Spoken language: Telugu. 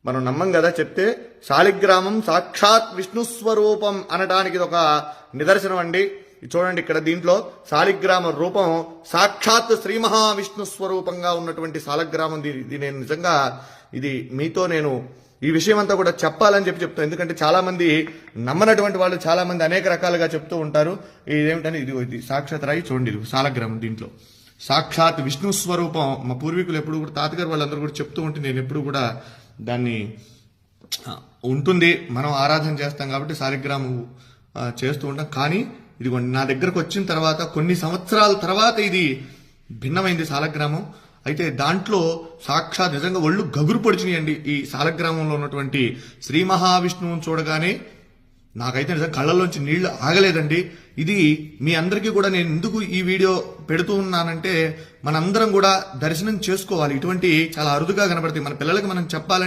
మనం నమ్మం కదా చెప్తే. శాలిగ్రామం సాక్షాత్ విష్ణు స్వరూపం అనడానికి ఇది ఒక నిదర్శనం అండి. చూడండి, ఇక్కడ దీంట్లో శాలిగ్రామ రూపం సాక్షాత్ శ్రీ మహావిష్ణు స్వరూపంగా ఉన్నటువంటి శాలిగ్రామం. ఇది నేను నిజంగా మీతో నేను ఈ విషయం అంతా కూడా చెప్పాలని చెప్తాను. ఎందుకంటే చాలా మంది నమ్మనటువంటి వాళ్ళు చాలా మంది అనేక రకాలుగా చెప్తూ ఉంటారు. ఇదేమిటని ఇది సాక్షాత్ రాయి చూడండి, ఇది శాలిగ్రామం. దీంట్లో సాక్షాత్ విష్ణు స్వరూపం. మా పూర్వీకులు ఎప్పుడు కూడా తాతగారు వాళ్ళందరూ కూడా చెప్తూ ఉంటే నేను ఎప్పుడు కూడా దాన్ని ఉంటుంది, మనం ఆరాధన చేస్తాం కాబట్టి శాలిగ్రామం చేస్తూ ఉంటాం. కానీ ఇదిగోండి, నా దగ్గరకు వచ్చిన తర్వాత కొన్ని సంవత్సరాల తర్వాత ఇది భిన్నమైంది శాలిగ్రామం. అయితే దాంట్లో సాక్షాత్ నిజంగా ఒళ్ళు గగురు పొడిచినాయండి. ఈ శాలిగ్రామంలో ఉన్నటువంటి శ్రీ మహావిష్ణువుని చూడగానే నాకైతే నిజంగా కళ్ళల్లోంచి నీళ్లు ఆగలేదండి. ఇది మీ అందరికీ కూడా నేను ఎందుకు ఈ వీడియో పెడుతూ ఉన్నానంటే, మనందరం కూడా దర్శనం చేసుకోవాలి. ఇటువంటి చాలా అరుదుగా కనబడతాయి. మన పిల్లలకి మనం చెప్పాలంటే